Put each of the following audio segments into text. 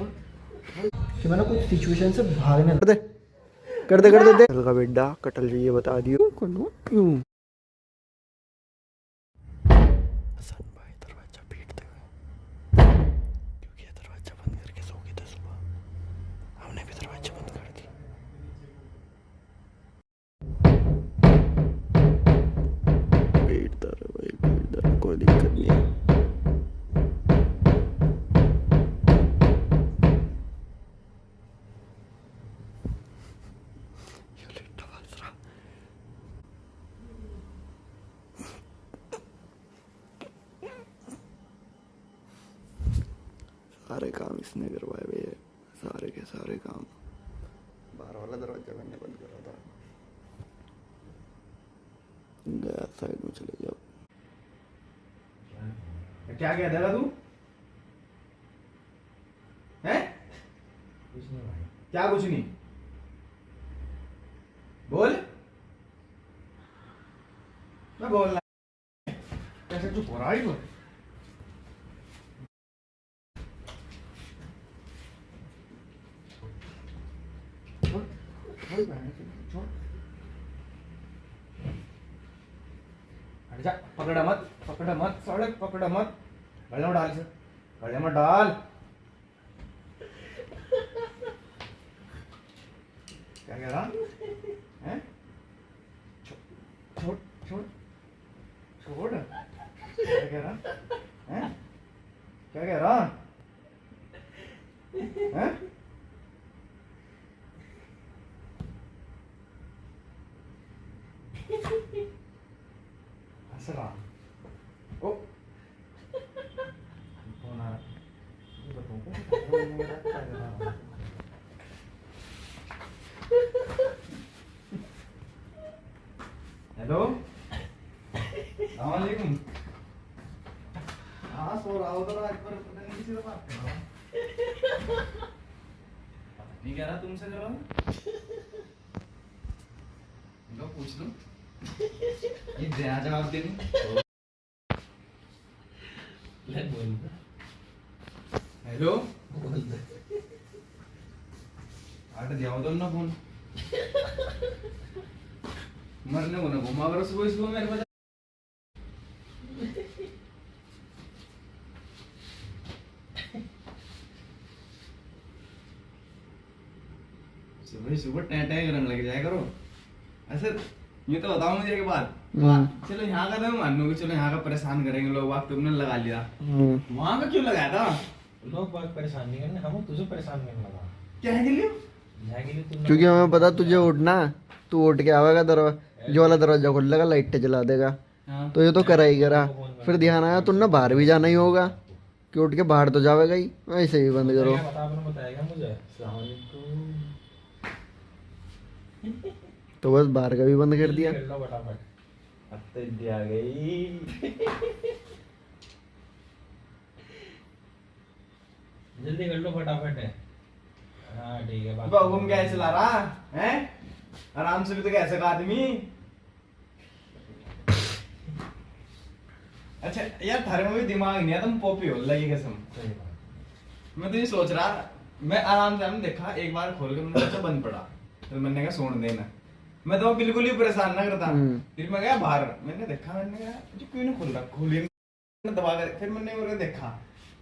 कि मैंने कुछ सिचुएशन से भागने कर दे कटल का बेटा कटल जी ये बता दियो क्यों हसन भाई दरवाजा पीटते हुए क्योंकि ये दरवाजा बंद करके सो गए थे सुबह हमने भी दरवाजा बंद कर दी पीटता रहे भाई पीटता रहे कोई दिक्कत नहीं है सारे काम इसने करवाए भैया सारे के सारे काम बाहर वाला दरवाजा मैंने बंद करा था गया साइड में चले जाओ क्या कह देगा तू है कुछ नहीं भाई क्या कुछ नहीं बोल मैं बोलना कैसे चुप हो रहा है हट जा पकड़ा मत सड़क पकड़ा मत गले में डाल से गले में डाल क्या कह रहा है छोड़ छोड़ छोड़ क्या कह रहा है क्या कह रहा है हंस रहा ओ फोन आ रहा हेलो अस्सलामुअलैकुम हाँ सो रहा हो तो आज पर पता नहीं किसी से बात कर रहा हूँ नहीं कह रहा तुमसे कर रहा हूँ लो पूछ लो ये दया जवाब दे दूं ले बोल हेलो आठ दिया तो ना फोन मरने को ना घुमा करो सुबह सुबह मेरे पास सुबह सुबह टैं करने लग जाया करो ऐसे ये तो बताओ मुझे एक बात चलो यहाँ का तो मान लो कि चलो यहाँ का परेशान करेंगे लोग आप तुमने लगा लिया वहाँ का क्यों लगाया था लोग बात परेशान नहीं करने हम तुझे परेशान करने लगा क्या है के लिए क्योंकि हमें पता तुझे उठना तू उठ के आवेगा दरवाजा जो वाला दरवाजा खोल लेगा लाइट जला देगा तो ये तो करा ही करा फिर ध्यान आया तुमने बाहर भी जाना ही होगा कि उठ के बाहर तो जावेगा ही ऐसे ही बंद करो बताएगा मुझे तो बस बाहर का भी बंद कर दिया आ गई जल्दी कर लो फटाफट है हाँ ठीक है घूम कैसे चला रहा है आराम से भी तो कैसे का आदमी अच्छा यार थारे में भी दिमाग नहीं है तुम पॉपी हो लगी कसम मैं तो ये सोच रहा मैं आराम से हमने देखा एक बार खोल के मैंने सोचा बंद पड़ा तो मैंने कहा सोने देना मैं तो बिल्कुल ही परेशान ना करता फिर मैं गया बाहर मैंने देखा मैंने कहा क्यों नहीं खोल रहा खोलिए दबा कर फिर मैंने देखा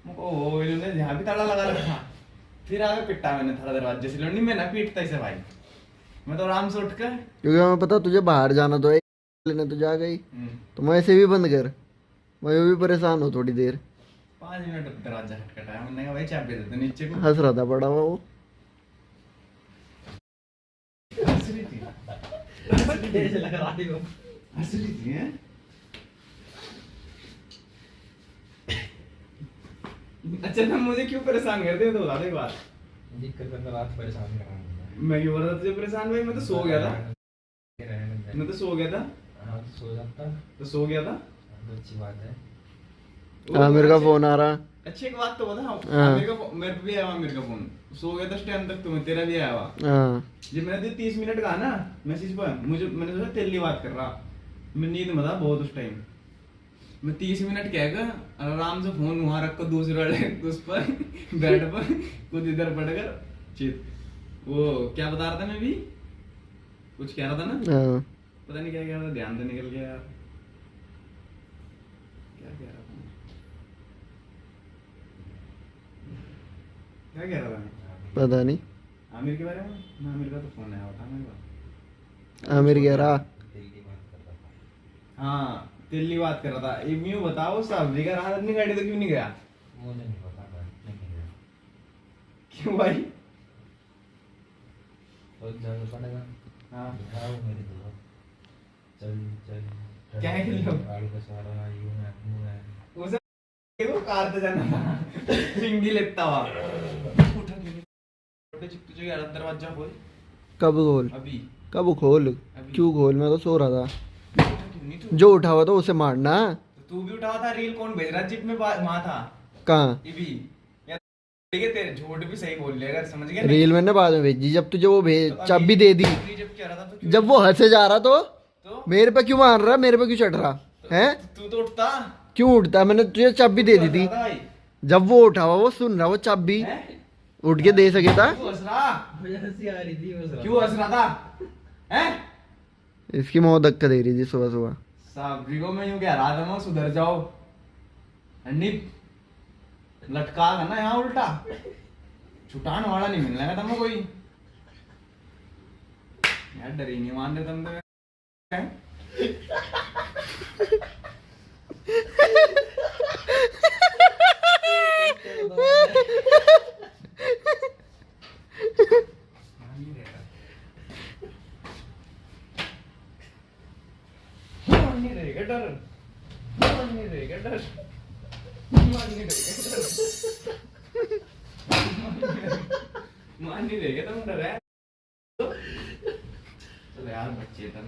ओ इन्होंने यहाँ भी ताला लगा रखा फिर आगे पिटा मैंने थोड़ा दरवाजे से लड़नी मैं ना पीटता इसे भाई मैं तो आराम से उठकर क्योंकि हमें पता तुझे बाहर जाना तो है लेने तो जा गई तो मैं ऐसे भी बंद कर मैं भी परेशान हूँ थोड़ी देर 5 मिनट दरवाजा खटखटाया मैंने कहा भाई चाबी दे दे नीचे को हंस रहा था बड़ा हुआ वो हंस रही थी हंस रही थी हैं अच्छा तुम मुझे क्यों परेशान करते हो तो बता दो एक बात दिक्कत करना रात परेशान कर रहा हूँ मैं क्यों बोल रहा था तुझे परेशान भाई मैं तो सो गया था मैं तो सो गया था हाँ तो सो जाता तो सो गया था तो अच्छी बात है हाँ मेरे का फोन आ रहा अच्छी एक बात तो बता हाँ। मेरे पे भी आया मेरे का फोन सो गया था उस टाइम तक तुम्हें तेरा भी आया हुआ हाँ जब मैंने 30 मिनट कहा ना मैसेज पर मुझे मैंने सोचा तेरे लिए बात कर रहा मैं नींद में था बहुत उस टाइम मैं 30 मिनट कहकर आराम से फोन वहां रख कर दूसरे वाले उस पर बेड पर खुद इधर पड़कर चित वो क्या बता रहा था मैं भी कुछ कह रहा था ना हाँ पता नहीं क्या कह रहा था ध्यान से निकल गया यार क्या कह रहा था क्या कह रहा था मैं? पता नहीं आमिर के बारे में ना आमिर का तो फोन आया था मेरे को आमिर कह रहा हाँ दिल्ली बात कर रहा था एक यूं बताओ साहब का रहा अपनी गाड़ी तो क्यों नहीं गया मुझे नहीं पता नहीं गया क्यों भाई तो जाना पड़ेगा हाँ आओ मेरे दोस्त चल चल क्या है कि लो? गाड़ी का सारा यूं है उसे देखो कार पे जाना था पिंगी लेता हुआ उठा के छोटे चित्तू जो यार दरवाजा खोल कब खोल अभी कब खोल अभी। क्यों खोल मैं तो सो रहा था उठा क्यों नहीं तू जो उठा हुआ था उसे मारना तो तू भी उठावा था रील कौन भेज रहा जिप में वहां था कहाँ ये भी यार ठीक है तेरे झूठ भी सही बोल लिया अगर समझ गया रील मैंने बाद में भेजी जब तुझे वो भेज तो चाबी दे दी अभी जब कह रहा था तो क्यों जब वो हंसे जा रहा तो मेरे पे क्यों मार रहा मेरे पे क्यों चढ़ रहा है तू तो उठता क्यों उठता मैंने तुझे चाबी दे दी थी उठता भाई जब वो उठा हुआ वो सुन रहा वो चाबी हैं? उठ के दे सके था क्यों हंस रहा मुझे हंसी आ रही थी बस क्यों हंस रहा था हैं इसकी मौत धक्का दे रही थी सुबह सुबह साबरी को मैं यूं कह रहा था मैं सुधर जाओ अन्नी लटका था ना यहाँ उल्टा छुटाने वाला नहीं मिलने का तुम्हें कोई यार डर ही नहीं मान रहे तुम तो हैं? मान नहीं रहेगा मान नहीं रहेगा डर मान नहीं रहेगा डर मान नहीं रहेगा डर मान नहीं रहेगा तुम डर है चलो यार बच्चे तुम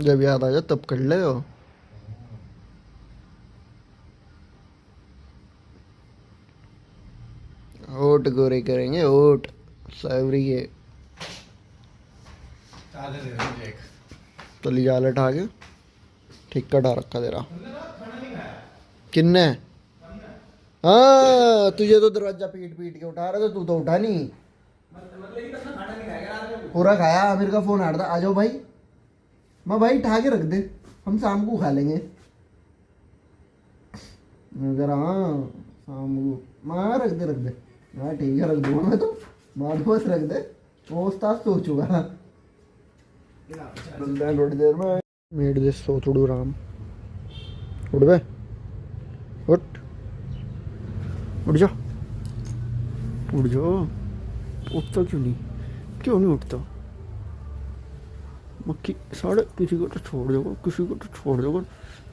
जब याद आ जाए तब कर ले हो ओट गोरे करेंगे ओट सावरी के चादर दे दो एक तली जाल उठा के ठीक कटा रखा तेरा किन्ने हाँ तुझे तो दरवाजा पीट पीट के उठा रहा था तू तो उठा नहीं मतलब ये तो खाना नहीं खाएगा रात में पूरा खाया आमिर का फोन आ रहा था आ जाओ भाई मैं भाई उठा के रख दे हम शाम को खा लेंगे अगर हाँ शाम को मैं रख दे हाँ ठीक है रख दूंगा मैं तो बाद बस रख दे वो उस्ताद सो चुका मिलते हैं थोड़ी देर में मेड दे सो थोड़ू राम उठ बे उठ जा उठता क्यों नहीं उठता मक्खी साढ़े किसी को तो छोड़ दोगे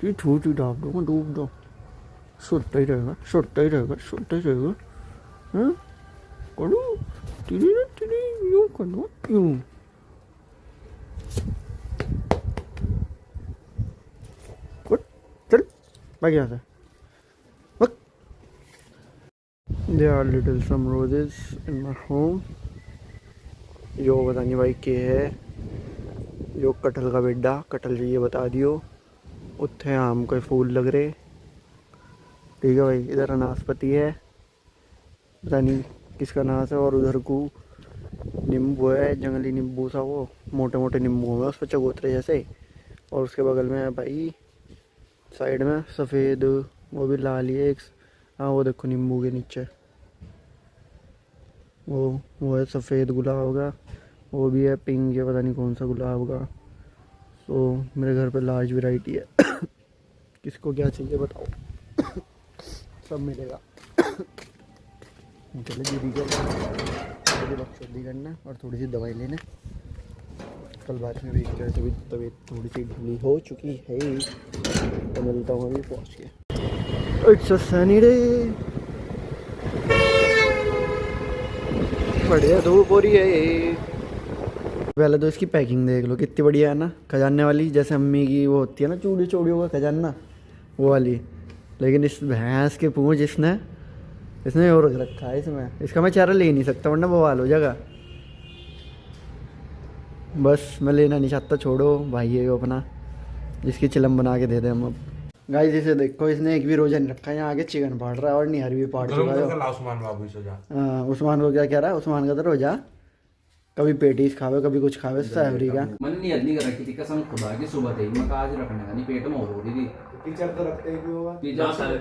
ये छूट ही डाल दोगे डूब दो सुटता ही रहेगा हाँ करो तेरी यूं करो यूं चल भाग यहाँ से There are little some roses in my home. यो पता नहीं भाई के है यो कटहल का बेड्डा कटहल चाहिए बता दियो उत्थे आम के फूल लग रहे ठीक है भाई इधर अनासपति है पता नहीं किसका नाश है और उधर को नींबू है जंगली नींबू सा वो मोटे मोटे नींबू है उस पर चकोतरे जैसे और उसके बगल में है भाई साइड में सफ़ेद वो भी लाल ही है एक हाँ वो देखो नींबू के नीचे वो है सफ़ेद गुलाब का वो भी है पिंक है पता नहीं कौन सा गुलाब का तो मेरे घर पे लार्ज वैरायटी है किसको क्या चाहिए बताओ सब मिलेगा चलो दीदी को थोड़ी बकचोदी करना और थोड़ी सी दवाई लेना कल बात में भी कैसे भी तबीयत थोड़ी सी ढीली हो चुकी है तो मिलता हूँ अभी पहुँच के इट्स अ सनी डे बढ़िया धूप हो रही है पहले तो इसकी पैकिंग देख लो कितनी बढ़िया है ना खजाने वाली जैसे अम्मी की वो होती है ना चूड़ी चूड़ियों का खजाना वो वाली लेकिन इस भैंस के पूंछ इसने और रख रखा है इसमें। इसका मैं चारा ले ही नहीं सकता वरना बवाल हो जाएगा। बस मैं लेना नहीं चाहता, छोड़ो भाई है वो अपना, जिसकी चिलम बना के दे दे हम अब। गाइस इसे देखो, इसने एक भी रोजा नहीं रखा है। यहाँ आगे चिकन फाड़ रहा है और निहर भी फाड़ चुका है। हाँ उस्मान को क्या कह रहा है, उस्मान का तो रोजा कभी पेटीज खावे कभी कुछ खावे सहवरी का। मन नहीं अदली कर रखी थी कसम खुदा की, सुबह थी मैं आज रखने का नहीं, पेट में हो रही थी। टीचर तो रखते ही भी होगा।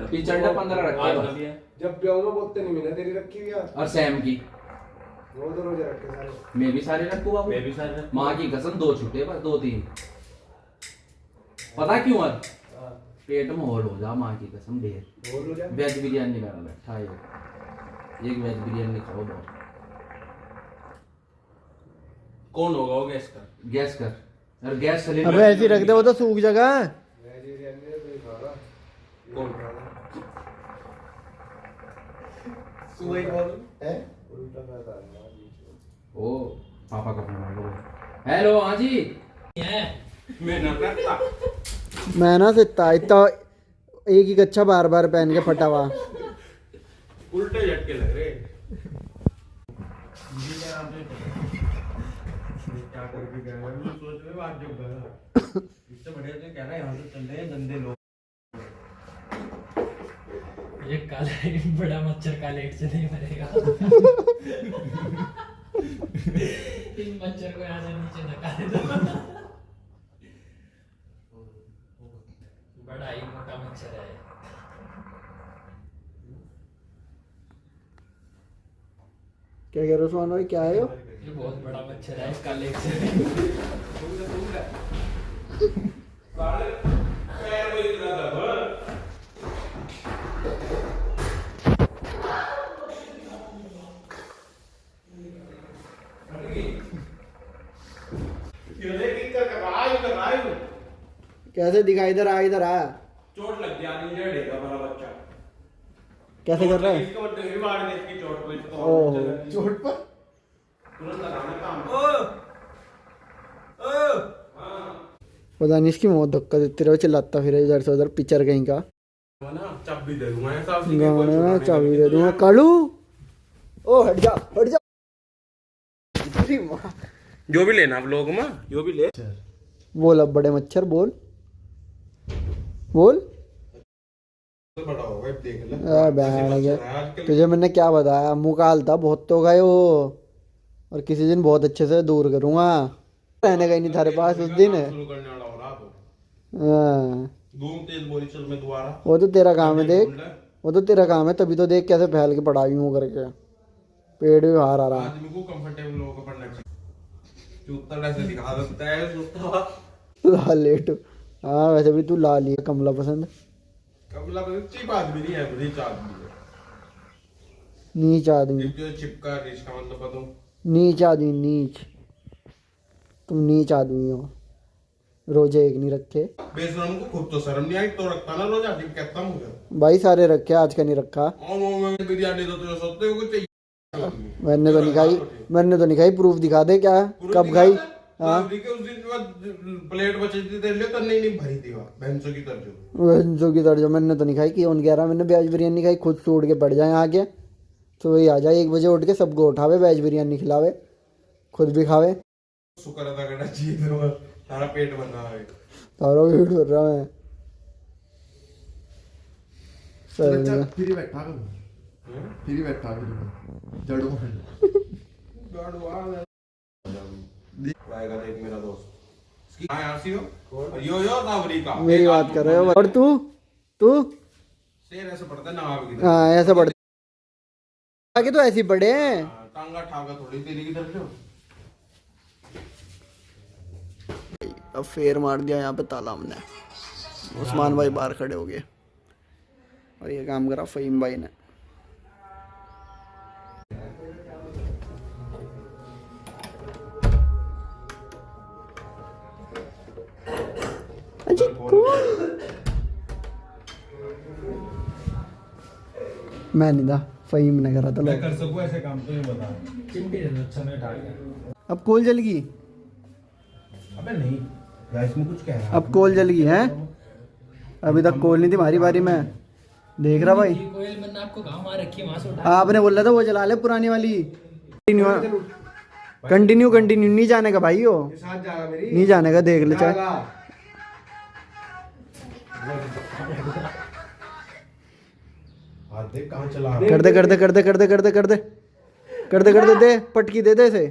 टीचर ने 15 रखे जब ब्याह बोलते नहीं मिला तेरी रखी हुई और सैम की रोज रोज रखे सारे। मैं भी सारे रखूँ बाबू, मैं भी सारे रखूं। माँ की कसम 2 छुट्टे बस 2-3। पता क्यों आज पेट में होल हो जा, माँ की कसम ढेर। बोल हो जा। वेज बिरयानी मेरा बैठा है, एक वेज बिरयानी खाओ बहुत। कौन होगा वो गैस कर? गैस कर और गैस सिलेंडर। अबे ऐसे ही रख दे, वो तो सूख जाएगा। कौन? सुबह कॉल है उल्टा कहता है। ओ पापा का फोन आया। हेलो हाँ जी। मैं ना रखता। मैं ना सिता इतना एक ही कच्चा बार बार पहन के फटा हुआ। उल्टे झटके लग रहे। क्या करके गया है? मैं सोच रहा हूँ आज जो गया इससे बढ़िया तो कह रहा है यहाँ से चल रहे हैं गंदे लोग। ये काला बड़ा मच्छर का लेट से नहीं मरेगा। इन मच्छर को यहाँ से नीचे धक्का दे दो। बड़ा ही मोटा मच्छर है। क्या कह रहे हो उस्मान भाई, क्या है यो? ये बहुत बड़ा मच्छर है, इसका लेट से। कैसे दिखा, इधर आ इधर आ। चोट लग गया नीचे हटेगा हमारा बच्चा। कैसे कर रहा है? इसको डंडी मारने इसकी चोट पे इसको ओह। चोट पर तुरंत लगाना काम। पता नहीं इसकी मौत धक्का देते रहो, चिल्लाता फिर इधर से उधर, पिक्चर कहीं का। ना चाबी दे दूंगा ऐसा गाने में चाबी दे दूंगा कालू। ओ हट जा हट जा। तेरी माँ। जो भी लेना आप लोग में जो भी ले। बोल अब बड़े मच्छर बोल बोल। तो बड़ा होगा अब देख ले। बैठ गया। तुझे मैंने क्या बताया, मुँह कालता बहुत तो गए वो, और किसी दिन बहुत अच्छे से दूर करूंगा। रहने का ही नहीं थारे पास उस दिन। शुरू करने वाला हो रहा तो हाँ धूम तेज बोली चल मैं दोबारा। वो तो तेरा काम है देख, वो तो तेरा काम है, तभी तो देख कैसे फैल के पड़ा यूं करके, पेड़ भी बाहर आ रहा है। आदमी को कंफर्टेबल होकर पढ़ना चाहिए। जूता ऐसे दिखा देता है जूता। लाल लेट। हाँ वैसे भी तू लाल ही है, कमला पसंद। कमला पर चीप आदमी नहीं है, रिच आदमी है। नीच आदमी, एक जो चिपका रिच का मतलब बताऊं। नीच आदमी नीच, तुम नीच आदमी हो। रोजे एक नहीं रखे बेशरम को खुद तो शर्म नहीं आई तो रखता ना रोजा, ठीक कहता हूँ मुझे। भाई, सारे रखे आज का नहीं रखा। और बिरयानी तो तुझे सोचते हो कुछ चाहिए। मैंने तो नहीं खाई, मैंने तो नहीं खाई। प्रूफ दिखा दे क्या कब खाई। हाँ उस दिन प्लेट बची थी तेरे लिए तो नहीं भरी थी वहाँ भैंसों की तरह। जो की दर्जो मैंने तो नहीं खाई। कि उन 11 मैंने वेज बिरयानी खाई, खुद से उठ के पड़ जाए आके। तो वही आ जाए 1 बजे उठ के सबको उठावे, वेज बिरयानी खिलावे, खुद भी खावे। शुक्र अदा करना चाहिए तो सारा पेट भर रहा है। तारा भी कर रहा है सही में। फिर बैठा कर फिर बैठा कर जड़ो आएगा देख मेरा दोस्त इसकी आरसी हो यो दावरी का मेरी बात कर रहे हो। और तू शेर ऐसे पड़ता है नवाब की हाँ ऐसा पढ़ आगे तो ऐसे ही पढ़े हैं। टांगा ठागा थोड़ी तेरी की तरफ। अब फेर मार दिया यहाँ पे ताला हमने। उस्मान भाई बाहर खड़े हो गए और ये काम करा फ़हीम भाई ने। मैं नहीं था, फ़हीम ने करा था। कर सकूं ऐसे काम तो ये बता। चिमटी दे दो, अच्छा मैं उठा गया। अब कोल जल गई, अबे नहीं यार इसमें कुछ कह रहा है। अब कोल जल गई है। अभी तक कोल नहीं थी हमारी बारी में। देख रहा भाई, कोयल मैंने आपको कहा वहाँ रखी है, वहाँ से उठा आपने बोला था वो चला ले पुरानी वाली। कंटिन्यू कंटिन्यू नहीं जाने का भाई, वो के साथ जाएगा मेरी नहीं जाने का, देख ले चाहे। जाएगा। हाथ देख कहाँ चला रहा है। कर दे कर दे कर दे कर दे कर दे कर दे कर दे कर दे, दे पटकी दे दे इसे।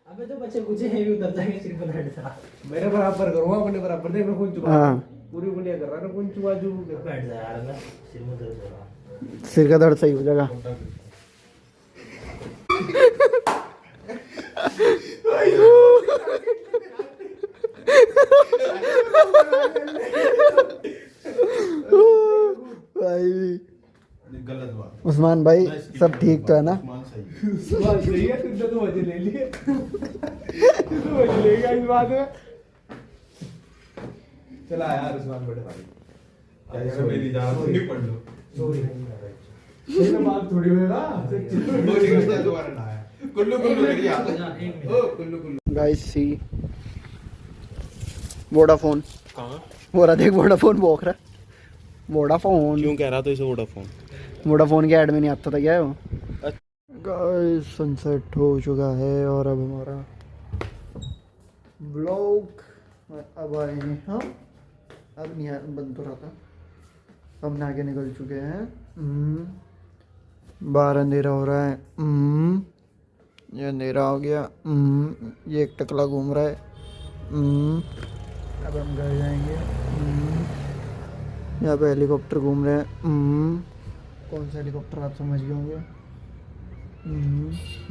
अबे तो बच्चे कुछ है भी उतर जाएंगे सिर्फ बैठ जा मेरे बराबर करो, अपने बराबर देख मैं कौन चुका हाँ पूरी बुनिया कर रहा है कौन चुका जो बैठ जा यार, मैं सिर में दर्द हो रहा। सिर का दर्द सही हो जाएगा। भाई गलत बात उस्मान भाई सब ठीक तो है ना? मान सही सवाल सही है, तुमने तो मजे ले लिए। तू तो मजे लेगा इस बात में। चला यार उस्मान बड़े भाई, क्या मेरी जान तो नहीं पढ़ लो सॉरी ये बात थोड़ी होगा। दोबारा ना आया कुल्लू कुल्लू मेरी याद है। ओ कुल्लू कुल्लू गाइस सी वोडाफोन कहाँ हो रहा, देख वोडाफोन भौंक रहा है। वोडाफोन क्यों कह रहा था इसे वोडाफोन? वोडाफोन के ऐड में नहीं आता था क्या वो? गाइस सनसेट हो चुका है और अब हमारा ब्लॉग अब आए हैं हम। अब नहीं बंद तो रहा था, हम आगे निकल चुके हैं। बाहर अंधेरा हो रहा है। ये अंधेरा हो गया। ये एक टकला घूम रहा है। अब हम घर जाएंगे। यहाँ पे हेलीकॉप्टर घूम रहे हैं। कौन सा हेलीकॉप्टर आप समझ गए होंगे।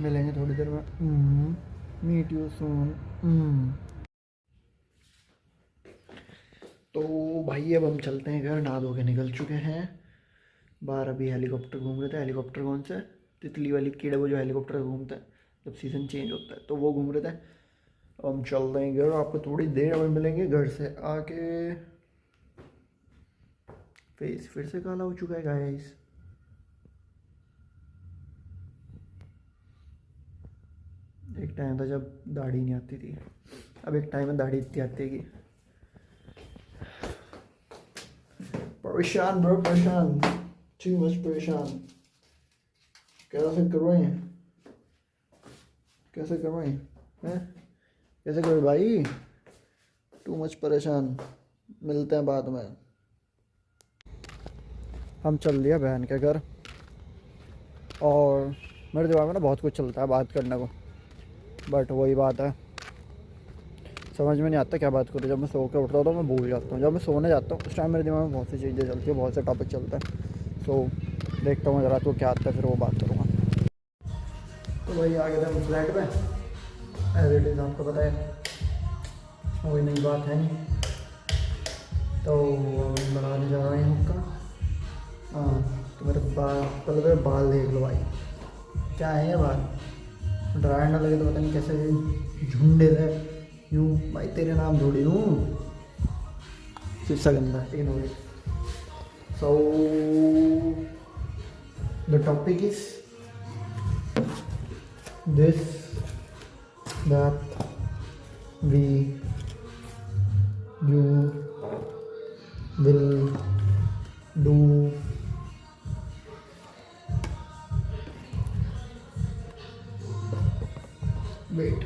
मिलेंगे थोड़ी देर में। Meet you soon. तो भाई अब हम चलते हैं घर, नहा धो के निकल चुके हैं। बाहर अभी हेलीकॉप्टर घूम रहे थे। हेलीकॉप्टर कौन सा? तितली वाली कीड़े, वो जो हेलीकॉप्टर घूमता है जब सीज़न चेंज होता है, तो वो घूम रहे थे। अब हम चल रहे हैं घर, आपको थोड़ी देर में मिलेंगे। घर से आके फेस फिर से काला हो चुका है गाइस। एक टाइम था जब दाढ़ी नहीं आती थी, अब एक टाइम में दाढ़ी इतनी आती है कि परेशान ब्रो, परेशान, टू मच परेशान। कैसे करवाएं, कैसे करवाएं हैं, कैसे करो भाई, टू मच परेशान। मिलते हैं बाद में। हम चल दिया बहन के घर और मेरे दिमाग में ना बहुत कुछ चलता है बात करने को, बट वही बात है, समझ में नहीं आता क्या बात करूँ। जब मैं सो के उठता हूँ तो मैं भूल जाता हूँ, जब मैं सोने जाता हूँ उस टाइम मेरे दिमाग में बहुत सी चीज़ें चलती है, बहुत से टॉपिक चलता है। सो देखता हूँ ज़रा तो क्या आता है, फिर वो बात करूँगा। तो भाई आ गए थे हम फ्लैट में, एज इट इज़ आपको पता है, कोई नई बात है नहीं। तो बनाने जा रहे हैं उसका। हाँ तो मेरे पहले मेरे बाल देख लो भाई, क्या है ये बाल, ड्राई ना लगे तो पता नहीं कैसे झुंडे थे यूँ। भाई तेरे नाम थोड़ी हूँ, सिर्फ सा गंदा ignore it. So the topic is this that we you will do wait.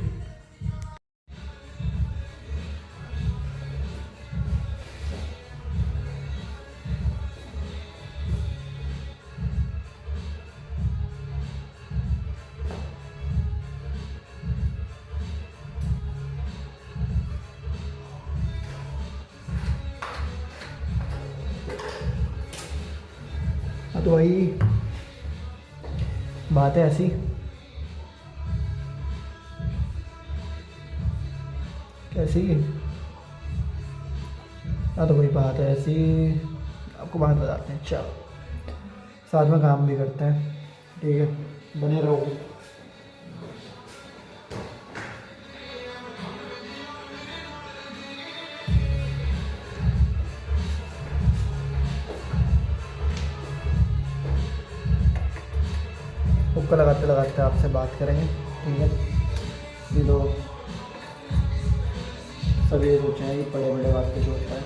हाँ तो भाई बात है ऐसी, कैसी? हाँ तो वही बात है ऐसी, आपको बात बताते हैं। चलो साथ में काम भी करते हैं, ठीक है, बने रहो। हुक्का लगाते लगाते आपसे बात करेंगे, ठीक है। ये तो सब ये सोचे हैं कि बड़े बड़े बात कुछ होता है,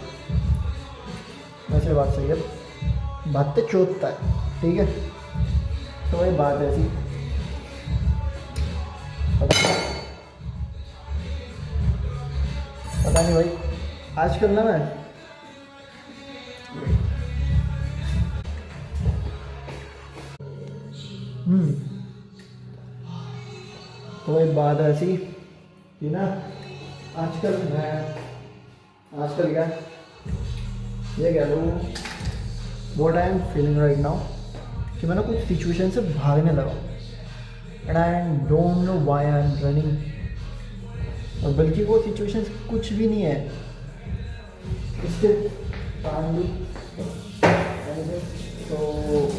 वैसे बात सही है, बात तो चोटता है, ठीक है। तो वही बात ऐसी पता नहीं भाई, आजकल ना मैं तो वही बात ऐसी कि ना आजकल क्या ये कह लो what I am feeling right now कि मैं ना कुछ सिचुएशन से भागने लगा and I don't know why I am running. और बल्कि वो सिचुएशंस कुछ भी नहीं है, इसके तो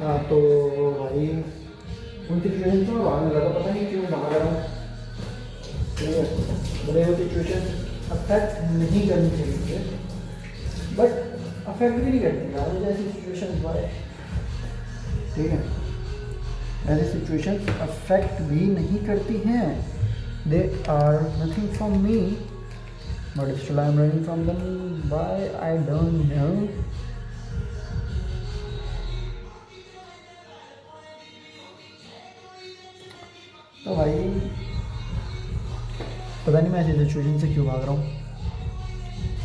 हाँ तो भाई उन सिचुएशन से मैं भागने लगा, पता नहीं क्यों भाग रहा हूँ, ठीक है। भले वो सिचुएशन अफेक्ट नहीं करनी चाहिए बट अफेक्ट भी नहीं करती यार मुझे ऐसी सिचुएशन बारे, ठीक है। ऐसी सिचुएशन अफेक्ट भी नहीं करती हैं, they are nothing from me but still I am running from them, why I don't know. तो भाई पता नहीं मैं ऐसी सिचुएशन से क्यों भाग रहा हूँ।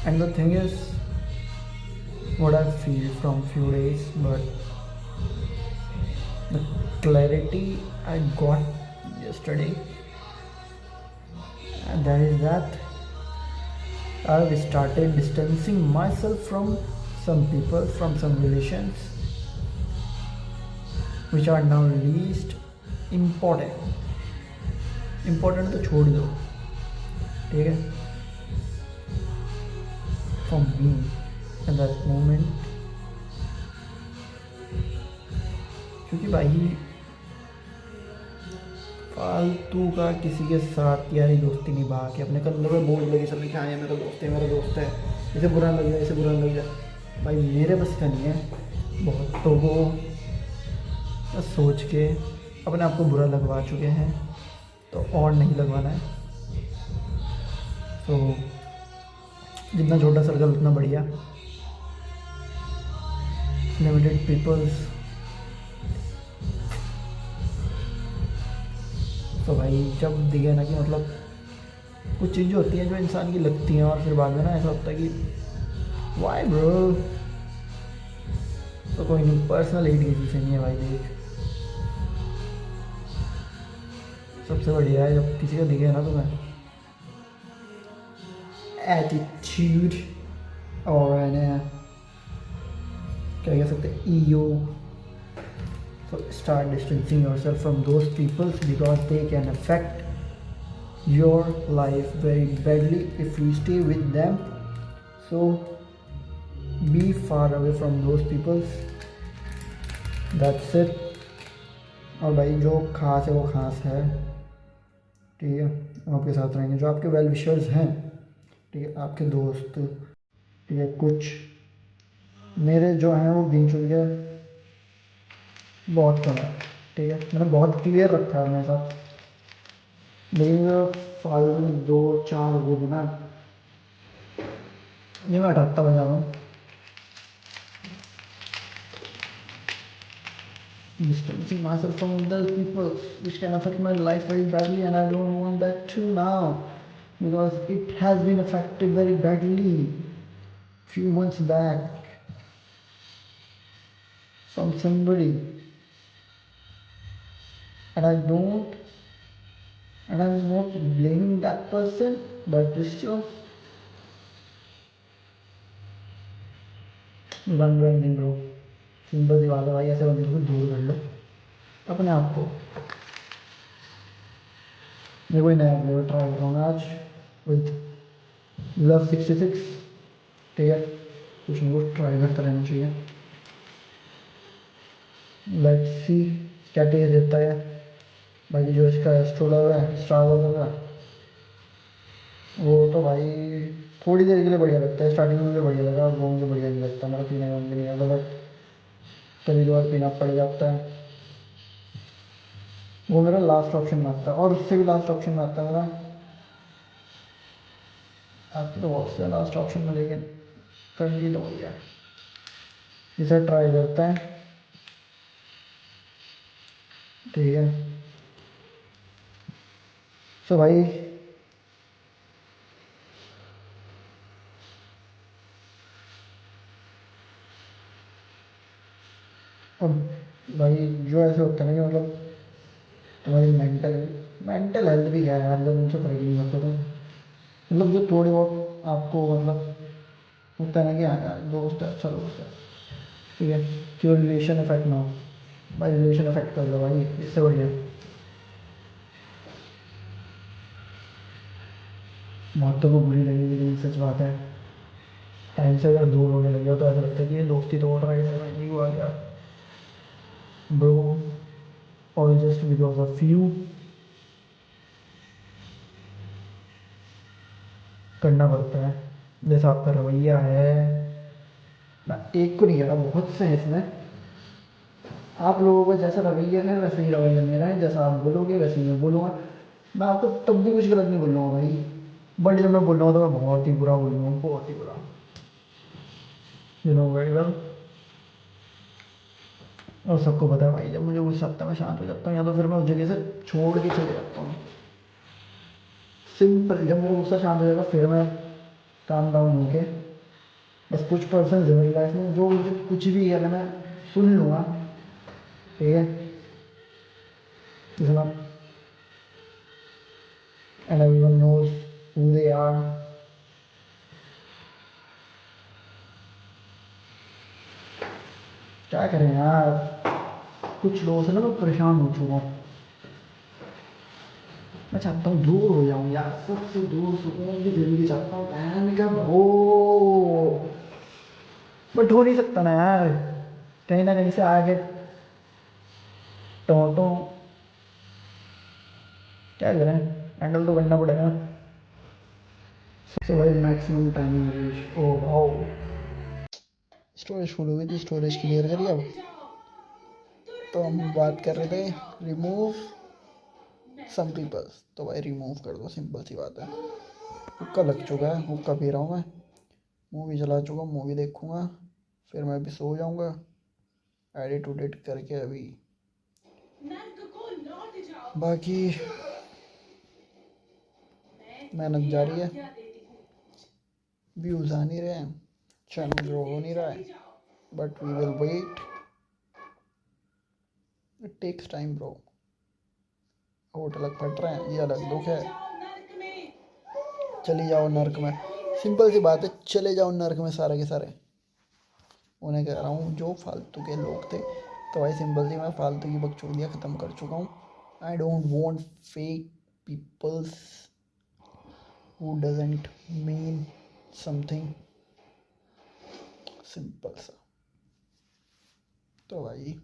And the thing is what I feel from few days but the clarity I got yesterday and that is that I've started distancing myself from some people, from some relations which are now least important तो छोड़ दो, ठीक है। From me at that moment, क्योंकि भाई फालतू का किसी के साथ यारी दोस्ती निभा के अपने कंधों पे बोझ लगे चलने कि हाँ ये मेरा दोस्त है इसे बुरा लग जाए, इसे बुरा लग जाए, भाई मेरे बस का नहीं है। बहुत तो वो सोच के अपने आप को बुरा लगवा चुके हैं तो और नहीं लगवाना है। तो जितना छोटा सर्कल उतना बढ़िया, लिमिटेड पीपल्स। तो भाई जब दिखे ना कि मतलब कुछ चीज़ें होती हैं जो इंसान की लगती हैं और फिर बाद में ना ऐसा होता है कि वाई ब्रो। तो कोई नहीं, पर्सनल हिट किसी से नहीं है भाई। देख सबसे बढ़िया है जब किसी का दिखे ना तुम्हें एटीट्यूड और क्या कह सकते ego, so start distancing yourself from those people because they can affect your life very badly if you stay with them, so be far away from those people, that's it। और भाई जो खास है वो खास है, ठीक है, आपके साथ रहेंगे। जो आपके वेल विशर्स हैं, ठीक है, आपके दोस्त, ठीक है, कुछ मेरे जो हैं वो बीच के बहुत कम है, ठीक है। मैंने बहुत क्लियर रखा है मेरे साथ, लेकिन फालतू 2-4 वो ना ये मैं हटाता बजा रहा हूँ। Distancing myself from other people which can affect my life very badly and I don't want that too now because it has been affected very badly few months back from somebody and I'm not blaming that person but it's just one thing bro, simple सी बात है भाई, ऐसे बंदे को दूर कर लो अपने आप को। मैं कोई नया फ्लेवर ट्राई करूँगा आज विद लव 66, ठीक है। कुछ ना कुछ ट्राई करता रहना चाहिए, लेट्स सी क्या टेस्ट देता है। बाकी जो इसका स्ट्रोलर है स्टारबक्स का वो तो भाई थोड़ी देर के लिए बढ़िया लगता है, स्टार्टिंग में मुझे बढ़िया लगा, वो मुझे बढ़िया नहीं लगता, मेरा पीने का नहीं आता बट कभी कभार पीना पड़ जाता है। वो मेरा लास्ट ऑप्शन में आता है, और उससे भी लास्ट ऑप्शन में आता है मेरा, आपकी तो बहुत से लास्ट ऑप्शन में, लेकिन कंप्लीट हो गया। इसे ट्राई करते हैं, ठीक है। सो भाई अब भाई जो ऐसे होता है ना कि मतलब तुम्हारी मेंटल हेल्थ भी है यार, जब उनसे फर्क नहीं पड़ता, तो मतलब जो थोड़ी बहुत आपको मतलब होता है ना कि हाँ यार दोस्त है, अच्छा दोस्त है, ठीक है, क्यों रिलेशन इफेक्ट ना हो भाई, रिलेशन इफेक्ट कर लो भाई, इससे बढ़िया। बातों को बुरी लगेगी लेकिन सच बात है, टाइम से अगर दूर होने लगे हो तो ऐसा लगता है कि ये दोस्ती तोड़ रहा है, मेरा ये हुआ गया ब्रो, और जस्ट बिकॉज ऑफ यू करना पड़ता है। जैसा आपका रवैया है, मैं एक को नहीं कह रहा, बहुत से हैं इसमें, आप लोगों का जैसा रवैया है वैसे ही रवैया मेरा है, जैसा आप बोलोगे वैसे ही मैं बोलूँगा। मैं आपको तब भी कुछ गलत नहीं बोल रहा हूँ भाई, बट जब मैं बोल रहा हूँ तो मैं बहुत ही बुरा बोल रहा हूँ, बहुत ही बुरा, यू नो वेरी वेल। और सबको पता है भाई, जब मुझे गुस्सा आता है मैं शांत हो जाता हूँ, या तो फिर मैं उस जगह से छोड़ के चले जाता हूँ, सिंपल। जब मेरा गुस्सा शांत हो जाएगा फिर मैं काम डाउन होके, बस कुछ पर्सन है मेरी लाइफ में जो मुझे कुछ भी है मैं सुन लूँगा, ठीक है, इतना, and everyone knows who they are. क्या करें यार, कुछ लोगों से ना मैं परेशान हो चुका हूँ, मैं चाहता हूँ दूर हो जाऊँ यार, सबसे दूर सुकून की ज़िंदगी चाहता हूँ, बहन का हो, बट हो नहीं सकता ना यार, कहीं ना कहीं से आगे तो क्या करें, हैंडल तो करना पड़ेगा। सबसे भाई maximum time oh wow, storage full हो गई थी, स्टोरेज क्लियर करिए अब। तो हम बात कर रहे थे रिमूव सम पीपल्स, तो भाई रिमूव कर दो, सिंपल सी बात है। हुक्का लग चुका है, हुक्का पी रहा हूँ मैं, मूवी चला चुका हूँ, मूवी देखूँगा, फिर मैं अभी सो जाऊँगा, एडिट उडिट करके अभी, बाकी मेहनत जारी है, व्यूज़ आ नहीं रहे हैं, चैनल ग्रो हो नहीं रहा है, but we will wait, it takes time bro. होठ अलग फट रहे हैं, ये अलग दुख है, चली जाओ नर्क में, सिंपल सी बात है, चले जाओ नर्क में सारे के सारे। उन्हें कह रहा हूँ जो फालतू के लोग थे, तो भाई सिंपल सी मैं फालतू की बकचोदियाँ ख़त्म कर चुका हूँ। I don't want fake peoples who doesn't mean something, simple सा। तो भाई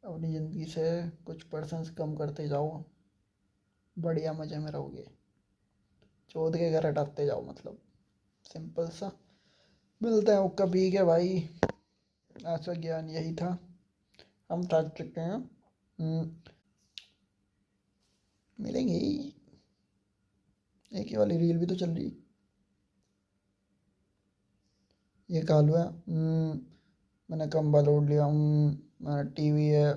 अपनी ज़िंदगी से कुछ पर्सन्स कम करते जाओ, बढ़िया मज़े में रहोगे, चौथ के घर हटाते जाओ, मतलब सिंपल सा। मिलते हैं कभी के भाई, ऐसा ज्ञान यही था, हम थक चुके हैं, मिलेंगे ही। एक ही वाली रील भी तो चल रही, ये कालू है, मैंने कंबल ओढ़ लिया, मैंने टीवी है,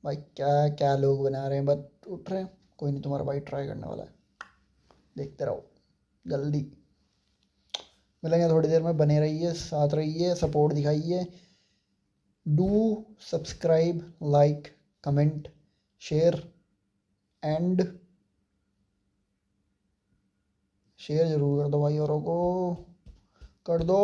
भाई क्या क्या लोग बना रहे हैं, बस उठ रहे हैं, कोई नहीं, तुम्हारा भाई ट्राई करने वाला है, देखते रहो, जल्दी मिलेंगे थोड़ी देर में, बने रहिए, साथ रहिए, सपोर्ट दिखाइए, do subscribe, like, comment, share, and share जरूर कर दो भाई, औरों को कर दो।